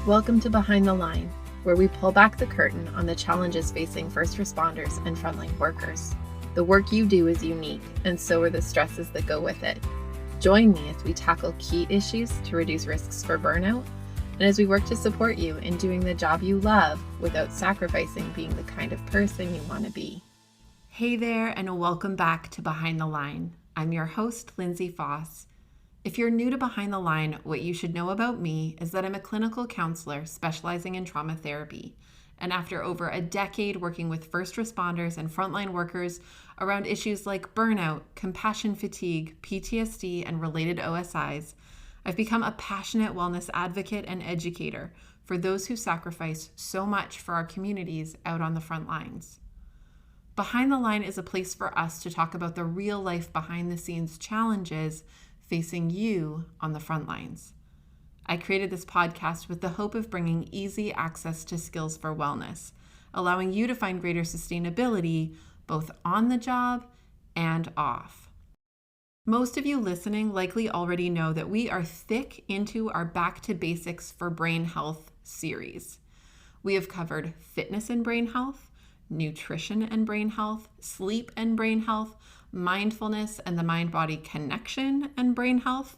Welcome to Behind the Line, where we pull back the curtain on the challenges facing first responders and frontline workers. The work you do is unique, and so are the stresses that go with it. Join me as we tackle key issues to reduce risks for burnout, and as we work to support you in doing the job you love without sacrificing being the kind of person you want to be. Hey there, and welcome back to Behind the Line. I'm your host, Lindsay Faas. If you're new to Behind the Line, what you should know about me is that I'm a clinical counselor specializing in trauma therapy. And after over a decade working with first responders and frontline workers around issues like burnout, compassion fatigue, PTSD, and related OSIs, I've become a passionate wellness advocate and educator for those who sacrifice so much for our communities out on the front lines. Behind the Line is a place for us to talk about the real life behind the scenes challenges facing you on the front lines. I created this podcast with the hope of bringing easy access to skills for wellness, allowing you to find greater sustainability both on the job and off. Most of you listening likely already know that we are thick into our Back to Basics for Brain Health series. We have covered fitness and brain health, nutrition and brain health, sleep and brain health, mindfulness and the mind-body connection and brain health.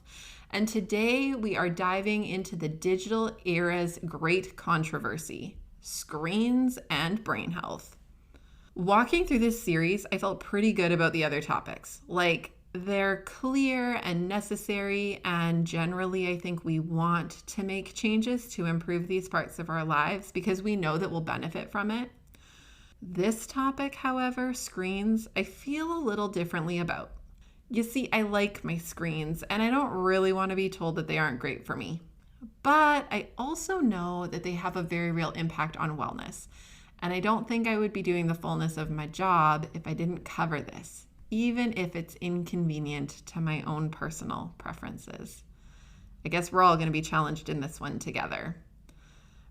And today we are diving into the digital era's great controversy, screens and brain health. Walking through this series, I felt pretty good about the other topics. Like, they're clear and necessary, and generally I think we want to make changes to improve these parts of our lives because we know that we'll benefit from it. This topic, however, screens, I feel a little differently about. You see, I like my screens, and I don't really want to be told that they aren't great for me. But I also know that they have a very real impact on wellness, and I don't think I would be doing the fullness of my job if I didn't cover this, even if it's inconvenient to my own personal preferences. I guess we're all going to be challenged in this one together.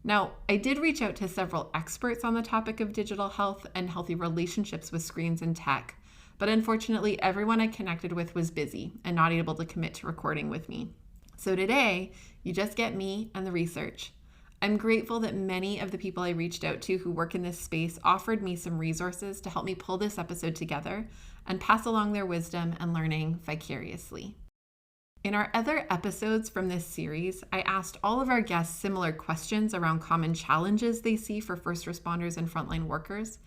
Now, I did reach out to several experts on the topic of digital health and healthy relationships with screens and tech, but unfortunately, everyone I connected with was busy and not able to commit to recording with me. So today, you just get me and the research. I'm grateful that many of the people I reached out to who work in this space offered me some resources to help me pull this episode together and pass along their wisdom and learning vicariously. In our other episodes from this series, I asked all of our guests similar questions around common challenges they see for first responders and frontline workers,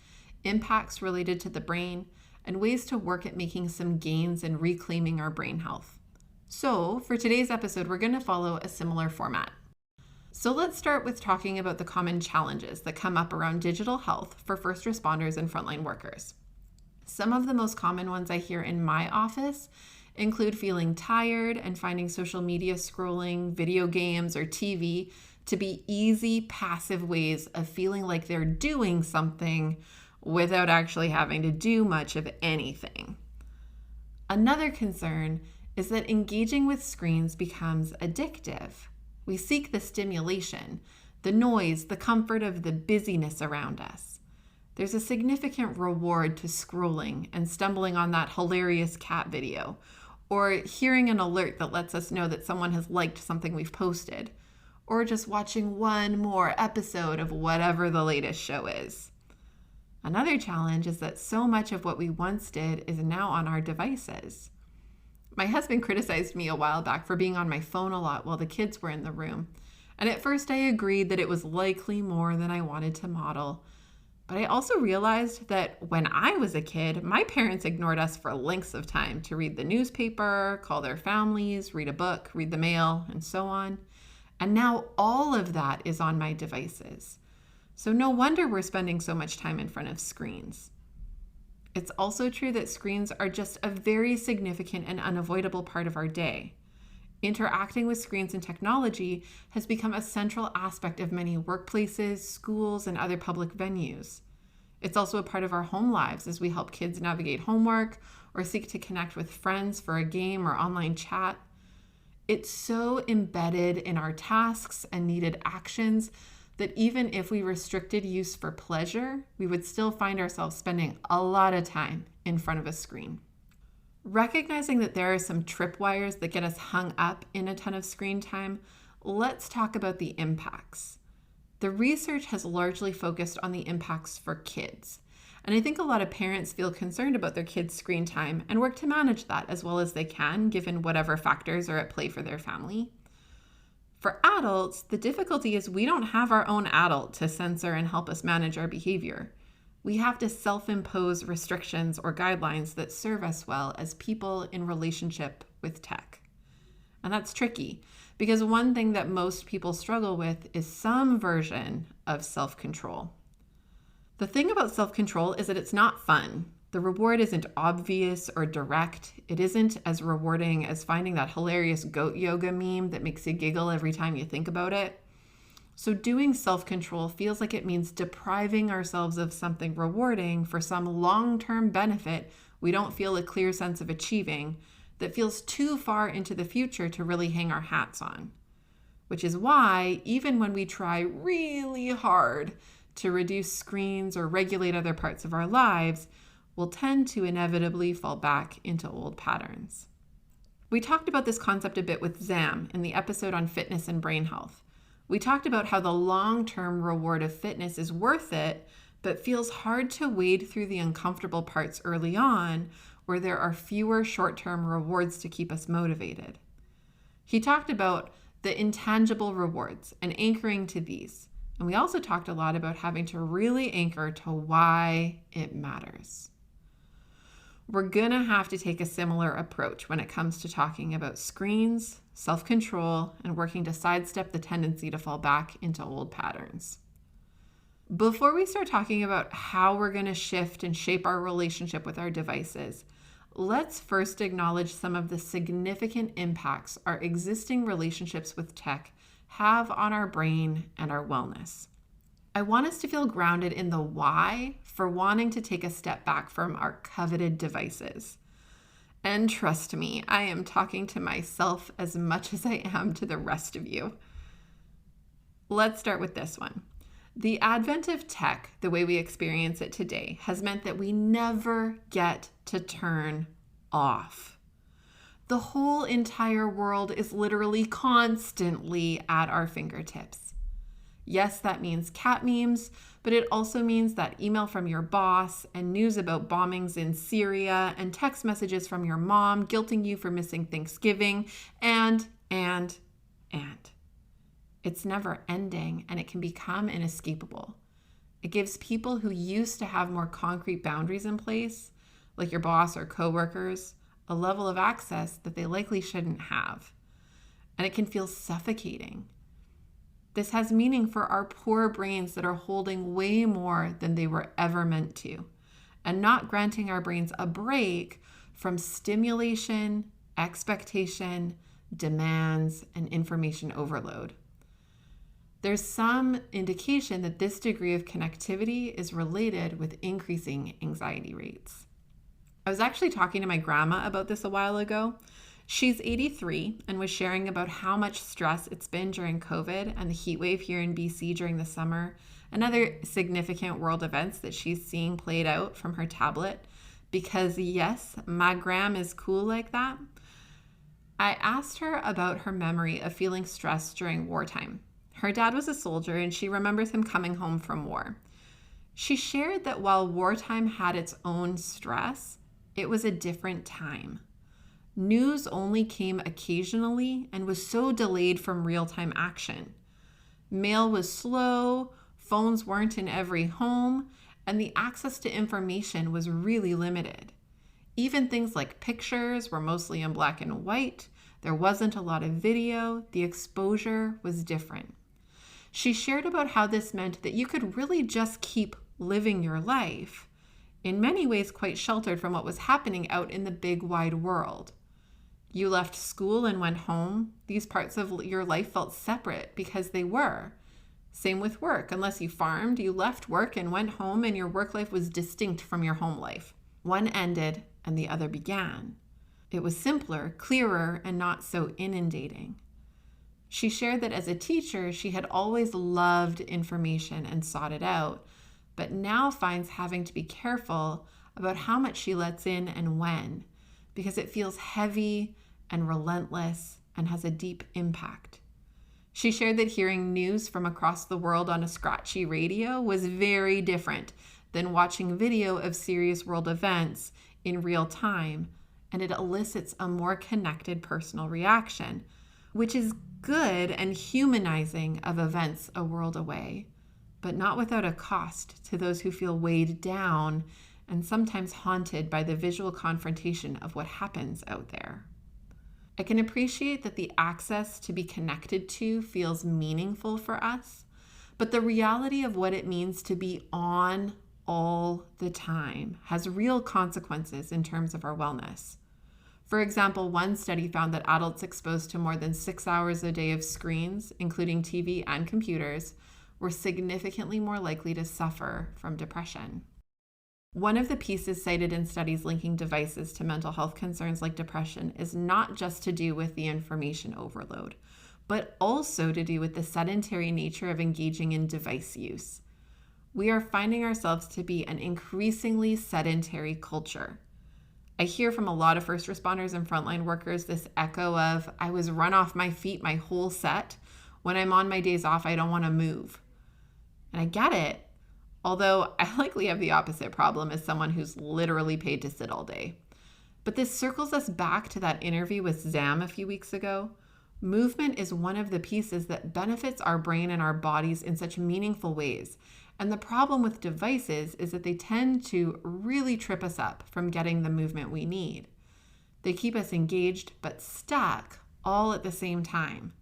impacts related to the brain, and ways to work at making some gains in reclaiming our brain health. So, for today's episode, we're going to follow a similar format. So let's start with talking about the common challenges that come up around digital health for first responders and frontline workers. Some of the most common ones I hear in my office include feeling tired and finding social media scrolling, video games, or TV to be easy, passive ways of feeling like they're doing something without actually having to do much of anything. Another concern is that engaging with screens becomes addictive. We seek the stimulation, the noise, the comfort of the busyness around us. There's a significant reward to scrolling and stumbling on that hilarious cat video, or hearing an alert that lets us know that someone has liked something we've posted, or just watching one more episode of whatever the latest show is. Another challenge is that so much of what we once did is now on our devices. My husband criticized me a while back for being on my phone a lot while the kids were in the room, and at first I agreed that it was likely more than I wanted to model. But I also realized that when I was a kid, my parents ignored us for lengths of time to read the newspaper, call their families, read a book, read the mail, and so on. And now all of that is on my devices. So no wonder we're spending so much time in front of screens. It's also true that screens are just a very significant and unavoidable part of our day. Interacting with screens and technology has become a central aspect of many workplaces, schools, and other public venues. It's also a part of our home lives as we help kids navigate homework or seek to connect with friends for a game or online chat. It's so embedded in our tasks and needed actions that even if we restricted use for pleasure, we would still find ourselves spending a lot of time in front of a screen. Recognizing that there are some tripwires that get us hung up in a ton of screen time, let's talk about the impacts. The research has largely focused on the impacts for kids. And I think a lot of parents feel concerned about their kids' screen time and work to manage that as well as they can, given whatever factors are at play for their family. For adults, the difficulty is we don't have our own adult to censor and help us manage our behavior. We have to self-impose restrictions or guidelines that serve us well as people in relationship with tech. And that's tricky because one thing that most people struggle with is some version of self-control. The thing about self-control is that it's not fun. The reward isn't obvious or direct. It isn't as rewarding as finding that hilarious goat yoga meme that makes you giggle every time you think about it. So doing self-control feels like it means depriving ourselves of something rewarding for some long-term benefit we don't feel a clear sense of achieving that feels too far into the future to really hang our hats on. Which is why, even when we try really hard to reduce screens or regulate other parts of our lives, we'll tend to inevitably fall back into old patterns. We talked about this concept a bit with Zam in the episode on fitness and brain health. We talked about how the long-term reward of fitness is worth it, but feels hard to wade through the uncomfortable parts early on where there are fewer short-term rewards to keep us motivated. He talked about the intangible rewards and anchoring to these. And we also talked a lot about having to really anchor to why it matters. We're going to have to take a similar approach when it comes to talking about screens, self-control, and working to sidestep the tendency to fall back into old patterns. Before we start talking about how we're going to shift and shape our relationship with our devices, let's first acknowledge some of the significant impacts our existing relationships with tech have on our brain and our wellness. I want us to feel grounded in the why for wanting to take a step back from our coveted devices. And trust me, I am talking to myself as much as I am to the rest of you. Let's start with this one. The advent of tech, the way we experience it today, has meant that we never get to turn off. The whole entire world is literally constantly at our fingertips. Yes, that means cat memes, but it also means that email from your boss and news about bombings in Syria and text messages from your mom guilting you for missing Thanksgiving and. It's never ending and it can become inescapable. It gives people who used to have more concrete boundaries in place, like your boss or coworkers, a level of access that they likely shouldn't have. And it can feel suffocating. This has meaning for our poor brains that are holding way more than they were ever meant to, and not granting our brains a break from stimulation, expectation, demands, and information overload. There's some indication that this degree of connectivity is related with increasing anxiety rates. I was actually talking to my grandma about this a while ago. She's 83 and was sharing about how much stress it's been during COVID and the heat wave here in BC during the summer and other significant world events that she's seeing played out from her tablet. Because yes, my gram is cool like that. I asked her about her memory of feeling stressed during wartime. Her dad was a soldier and she remembers him coming home from war. She shared that while wartime had its own stress, it was a different time. News only came occasionally and was so delayed from real-time action. Mail was slow, phones weren't in every home, and the access to information was really limited. Even things like pictures were mostly in black and white. There wasn't a lot of video. The exposure was different. She shared about how this meant that you could really just keep living your life, in many ways quite sheltered from what was happening out in the big wide world. You left school and went home. These parts of your life felt separate because they were. Same with work. Unless you farmed, you left work and went home and your work life was distinct from your home life. One ended and the other began. It was simpler, clearer, and not so inundating. She shared that as a teacher, she had always loved information and sought it out, but now finds having to be careful about how much she lets in and when, because it feels heavy and relentless and has a deep impact. She shared that hearing news from across the world on a scratchy radio was very different than watching video of serious world events in real time, and it elicits a more connected personal reaction, which is good and humanizing of events a world away, but not without a cost to those who feel weighed down and sometimes haunted by the visual confrontation of what happens out there. I can appreciate that the access to be connected to feels meaningful for us, but the reality of what it means to be on all the time has real consequences in terms of our wellness. For example, one study found that adults exposed to more than 6 hours a day of screens, including TV and computers, were significantly more likely to suffer from depression. One of the pieces cited in studies linking devices to mental health concerns like depression is not just to do with the information overload, but also to do with the sedentary nature of engaging in device use. We are finding ourselves to be an increasingly sedentary culture. I hear from a lot of first responders and frontline workers this echo of, I was run off my feet my whole set. When I'm on my days off, I don't want to move. And I get it. Although I likely have the opposite problem as someone who's literally paid to sit all day. But this circles us back to that interview with Zam a few weeks ago. Movement is one of the pieces that benefits our brain and our bodies in such meaningful ways. And the problem with devices is that they tend to really trip us up from getting the movement we need. They keep us engaged but stuck all at the same time.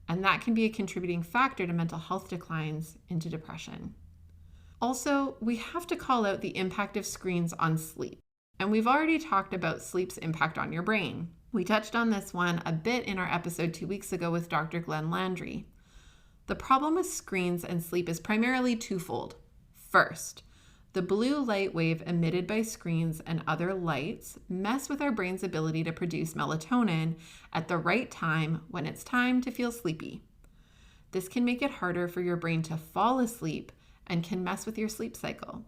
And that can be a contributing factor to mental health declines into depression. Also, we have to call out the impact of screens on sleep. And we've already talked about sleep's impact on your brain. We touched on this one a bit in our episode 2 weeks ago with Dr. Glenn Landry. The problem with screens and sleep is primarily twofold. First, the blue light wave emitted by screens and other lights mess with our brain's ability to produce melatonin at the right time when it's time to feel sleepy. This can make it harder for your brain to fall asleep and can mess with your sleep cycle,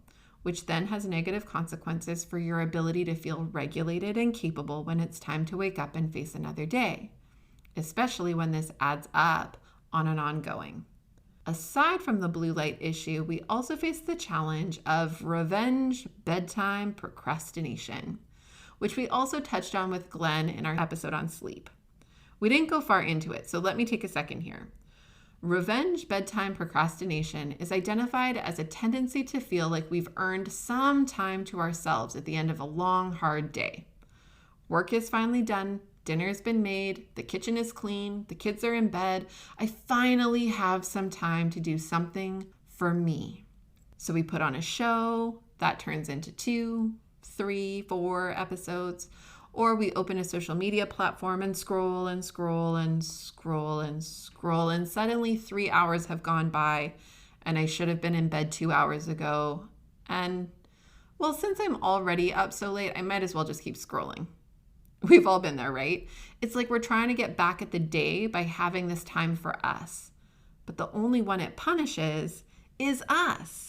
which then has negative consequences for your ability to feel regulated and capable when it's time to wake up and face another day, especially when this adds up on an ongoing. Aside from the blue light issue, we also face the challenge of revenge bedtime procrastination, which we also touched on with Glenn in our episode on sleep. We didn't go far into it, so let me take a second here. Revenge bedtime procrastination is identified as a tendency to feel like we've earned some time to ourselves at the end of a long, hard day. Work is finally done, dinner's been made, the kitchen is clean, the kids are in bed. I finally have some time to do something for me. So we put on a show, that turns into 2, 3, 4 episodes. Or we open a social media platform and scroll and scroll and scroll and scroll, and suddenly 3 hours have gone by and I should have been in bed 2 hours ago. And well, since I'm already up so late, I might as well just keep scrolling. We've all been there, right? It's like we're trying to get back at the day by having this time for us. But the only one it punishes is us.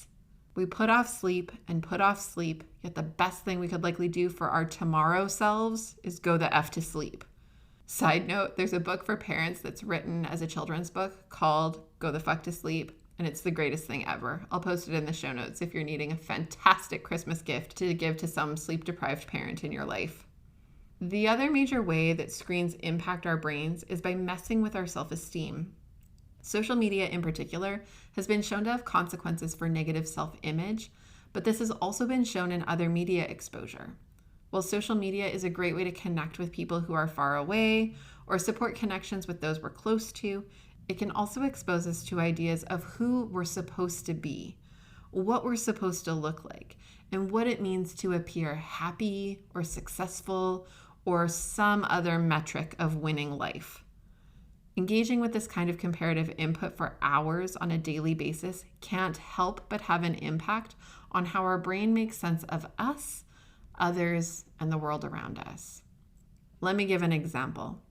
We put off sleep and put off sleep, yet the best thing we could likely do for our tomorrow selves is go the F to sleep. Side note, there's a book for parents that's written as a children's book called Go the Fuck to Sleep, and it's the greatest thing ever. I'll post it in the show notes if you're needing a fantastic Christmas gift to give to some sleep-deprived parent in your life. The other major way that screens impact our brains is by messing with our self-esteem. Social media in particular has been shown to have consequences for negative self-image, but this has also been shown in other media exposure. While social media is a great way to connect with people who are far away or support connections with those we're close to, it can also expose us to ideas of who we're supposed to be, what we're supposed to look like, and what it means to appear happy or successful or some other metric of winning life. Engaging with this kind of comparative input for hours on a daily basis can't help but have an impact on how our brain makes sense of us, others, and the world around us. Let me give an example.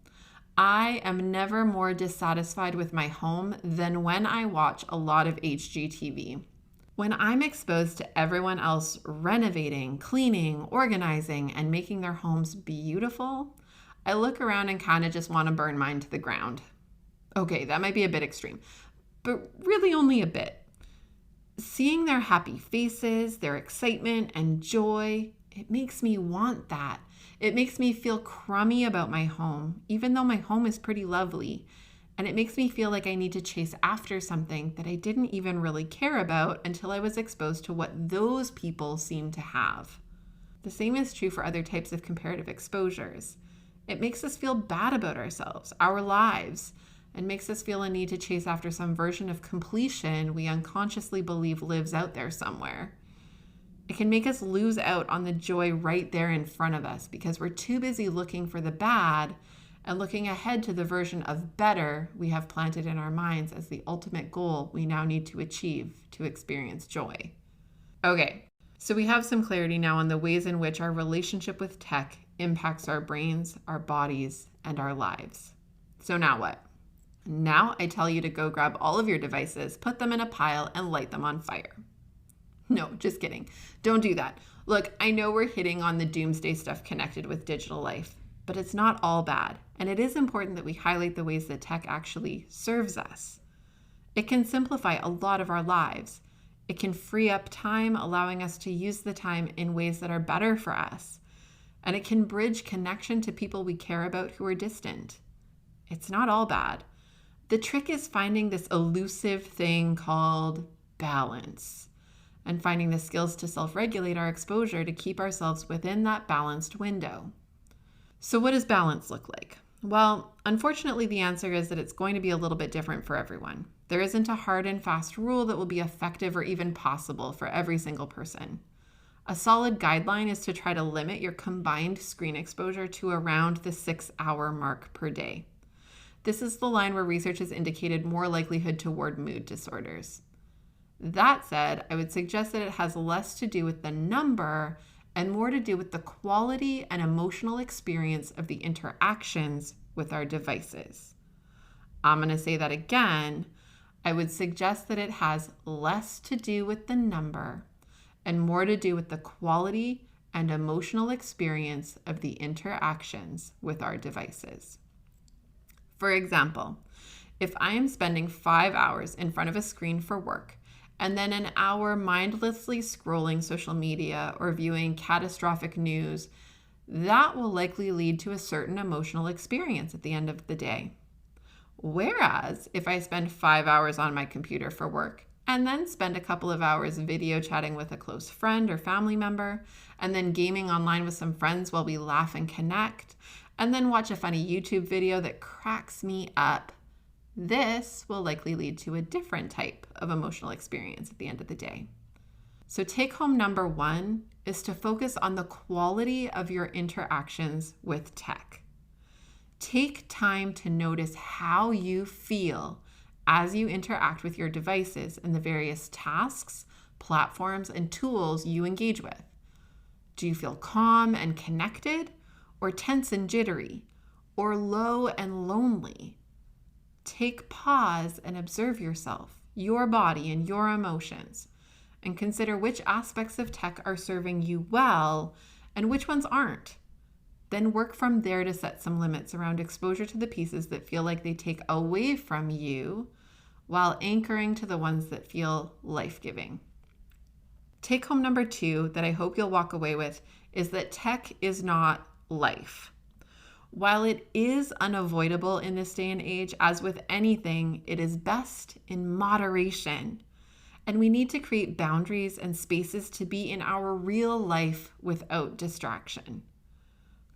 I am never more dissatisfied with my home than when I watch a lot of HGTV. When I'm exposed to everyone else renovating, cleaning, organizing, and making their homes beautiful, I look around and kind of just want to burn mine to the ground. Okay, that might be a bit extreme, but really only a bit. Seeing their happy faces, their excitement and joy, it makes me want that. It makes me feel crummy about my home, even though my home is pretty lovely. And it makes me feel like I need to chase after something that I didn't even really care about until I was exposed to what those people seem to have. The same is true for other types of comparative exposures. It makes us feel bad about ourselves, our lives, and makes us feel a need to chase after some version of completion we unconsciously believe lives out there somewhere. It can make us lose out on the joy right there in front of us because we're too busy looking for the bad and looking ahead to the version of better we have planted in our minds as the ultimate goal we now need to achieve to experience joy. Okay, so we have some clarity now on the ways in which our relationship with tech impacts our brains, our bodies, and our lives. So now what? Now I tell you to go grab all of your devices, put them in a pile, and light them on fire. No, just kidding. Don't do that. Look, I know we're hitting on the doomsday stuff connected with digital life, but it's not all bad. And it is important that we highlight the ways that tech actually serves us. It can simplify a lot of our lives. It can free up time, allowing us to use the time in ways that are better for us. And it can bridge connection to people we care about who are distant. It's not all bad. The trick is finding this elusive thing called balance and finding the skills to self-regulate our exposure to keep ourselves within that balanced window. So what does balance look like? Well, unfortunately, the answer is that it's going to be a little bit different for everyone. There isn't a hard and fast rule that will be effective or even possible for every single person. A solid guideline is to try to limit your combined screen exposure to around the 6-hour mark per day. This is the line where research has indicated more likelihood toward mood disorders. That said, I would suggest that it has less to do with the number and more to do with the quality and emotional experience of the interactions with our devices. I'm going to say that again. I would suggest that it has less to do with the number and more to do with the quality and emotional experience of the interactions with our devices. For example, if I am spending 5 hours in front of a screen for work and then an hour mindlessly scrolling social media or viewing catastrophic news, that will likely lead to a certain emotional experience at the end of the day. Whereas if I spend 5 hours on my computer for work and then spend a couple of hours video chatting with a close friend or family member, and then gaming online with some friends while we laugh and connect, and then watch a funny YouTube video that cracks me up, this will likely lead to a different type of emotional experience at the end of the day. So take home number 1 is to focus on the quality of your interactions with tech. Take time to notice how you feel as you interact with your devices and the various tasks, platforms, and tools you engage with. Do you feel calm and connected, or tense and jittery, or low and lonely? Take pause and observe yourself, your body, and your emotions, and consider which aspects of tech are serving you well and which ones aren't. Then work from there to set some limits around exposure to the pieces that feel like they take away from you while anchoring to the ones that feel life-giving. Take home number 2 that I hope you'll walk away with is that tech is not life. While it is unavoidable in this day and age, as with anything, it is best in moderation. And we need to create boundaries and spaces to be in our real life without distraction.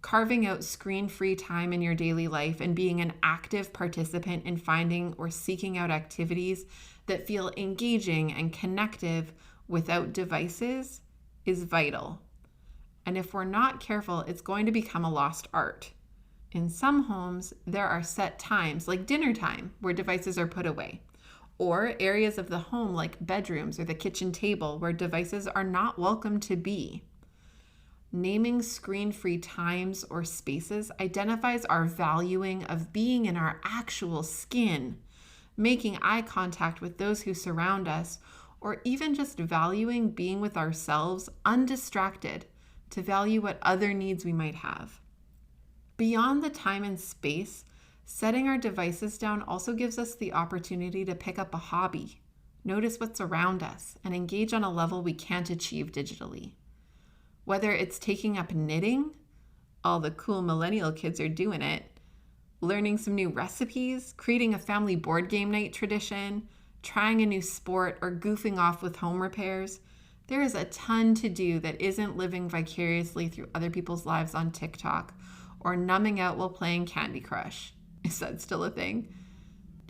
Carving out screen-free time in your daily life and being an active participant in finding or seeking out activities that feel engaging and connective without devices is vital. And if we're not careful, it's going to become a lost art. In some homes, there are set times, like dinner time, where devices are put away, or areas of the home like bedrooms or the kitchen table where devices are not welcome to be. Naming screen-free times or spaces identifies our valuing of being in our actual skin, making eye contact with those who surround us, or even just valuing being with ourselves undistracted to value what other needs we might have. Beyond the time and space, Setting our devices down also gives us the opportunity to pick up a hobby, notice what's around us, and engage on a level we can't achieve digitally. Whether it's taking up knitting, all the cool millennial kids are doing it, learning some new recipes, creating a family board game night tradition, trying a new sport, or goofing off with home repairs, there is a ton to do that isn't living vicariously through other people's lives on TikTok or numbing out while playing Candy Crush. Is that still a thing?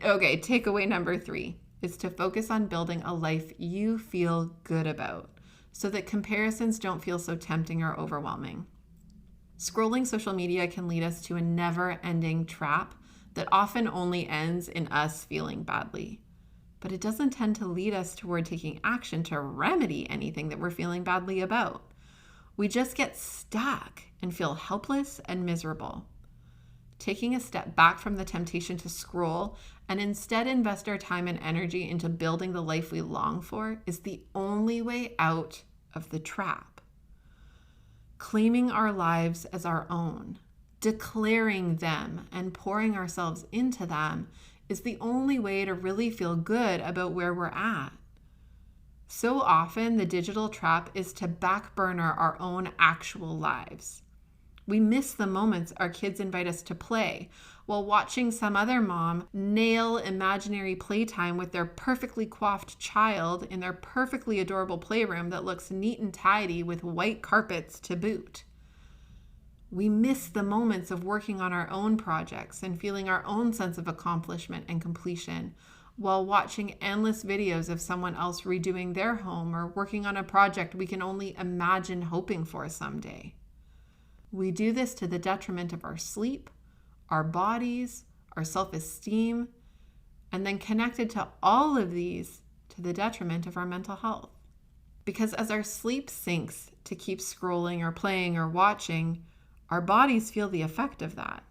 Okay, takeaway number 3 is to focus on building a life you feel good about so that comparisons don't feel so tempting or overwhelming. Scrolling social media can lead us to a never-ending trap that often only ends in us feeling badly. But it doesn't tend to lead us toward taking action to remedy anything that we're feeling badly about. We just get stuck and feel helpless and miserable. Taking a step back from the temptation to scroll and instead invest our time and energy into building the life we long for is the only way out of the trap. Claiming our lives as our own, declaring them, and pouring ourselves into them is the only way to really feel good about where we're at. So often, the digital trap is to backburner our own actual lives. We miss the moments our kids invite us to play while watching some other mom nail imaginary playtime with their perfectly coiffed child in their perfectly adorable playroom that looks neat and tidy with white carpets to boot. We miss the moments of working on our own projects and feeling our own sense of accomplishment and completion while watching endless videos of someone else redoing their home or working on a project we can only imagine hoping for someday. We do this to the detriment of our sleep, our bodies, our self-esteem, and then connected to all of these to the detriment of our mental health. Because as our sleep sinks to keep scrolling or playing or watching, our bodies feel the effect of that.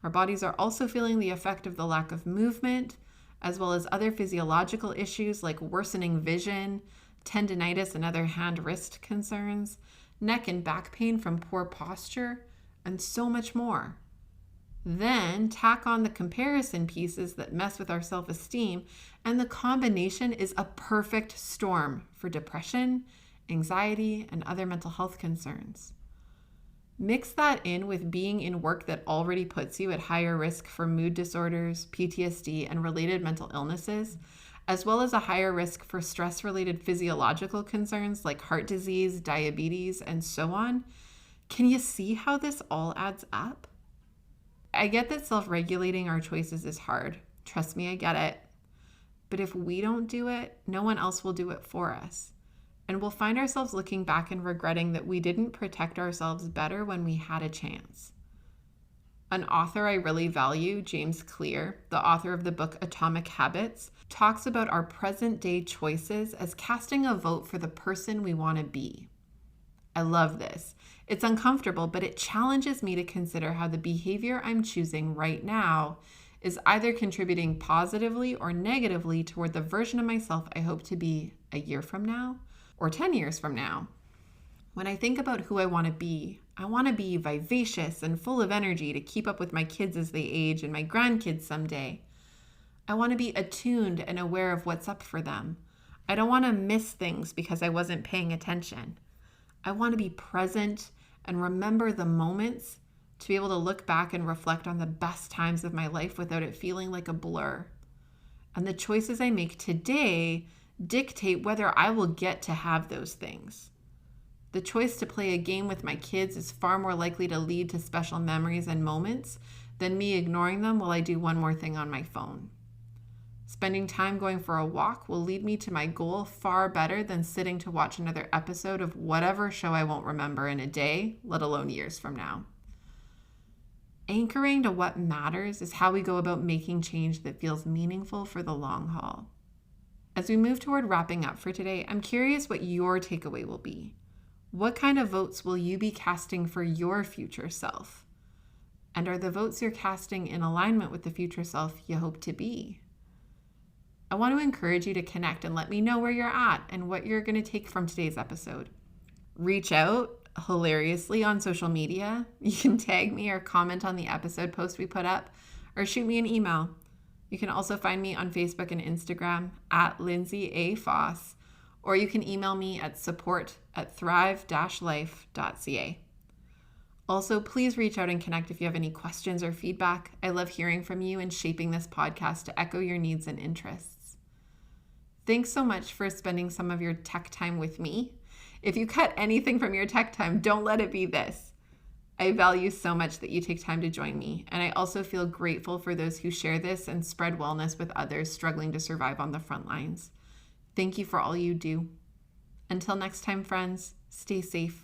Our bodies are also feeling the effect of the lack of movement, as well as other physiological issues like worsening vision, tendinitis and other hand-wrist concerns, neck and back pain from poor posture, and so much more. Then tack on the comparison pieces that mess with our self-esteem, and the combination is a perfect storm for depression, anxiety, and other mental health concerns. Mix that in with being in work that already puts you at higher risk for mood disorders, PTSD, and related mental illnesses, as well as a higher risk for stress-related physiological concerns like heart disease, diabetes, and so on. Can you see how this all adds up? I get that self-regulating our choices is hard. Trust me, I get it. But if we don't do it, no one else will do it for us. And we'll find ourselves looking back and regretting that we didn't protect ourselves better when we had a chance. An author I really value, James Clear, the author of the book Atomic Habits, talks about our present-day choices as casting a vote for the person we want to be. I love this. It's uncomfortable, but it challenges me to consider how the behavior I'm choosing right now is either contributing positively or negatively toward the version of myself I hope to be a year from now or 10 years from now. When I think about who I want to be vivacious and full of energy to keep up with my kids as they age and my grandkids someday. I want to be attuned and aware of what's up for them. I don't want to miss things because I wasn't paying attention. I want to be present and remember the moments to be able to look back and reflect on the best times of my life without it feeling like a blur. And the choices I make today dictate whether I will get to have those things. The choice to play a game with my kids is far more likely to lead to special memories and moments than me ignoring them while I do one more thing on my phone. Spending time going for a walk will lead me to my goal far better than sitting to watch another episode of whatever show I won't remember in a day, let alone years from now. Anchoring to what matters is how we go about making change that feels meaningful for the long haul. As we move toward wrapping up for today, I'm curious what your takeaway will be. What kind of votes will you be casting for your future self? And are the votes you're casting in alignment with the future self you hope to be? I want to encourage you to connect and let me know where you're at and what you're going to take from today's episode. Reach out hilariously on social media. You can tag me or comment on the episode post we put up, or shoot me an email. You can also find me on Facebook and Instagram at Lindsay A. Faas, or you can email me at support@thrive-life.ca. Also, please reach out and connect if you have any questions or feedback. I love hearing from you and shaping this podcast to echo your needs and interests. Thanks so much for spending some of your tech time with me. If you cut anything from your tech time, don't let it be this. I value so much that you take time to join me, and I also feel grateful for those who share this and spread wellness with others struggling to survive on the front lines. Thank you for all you do. Until next time, friends, stay safe.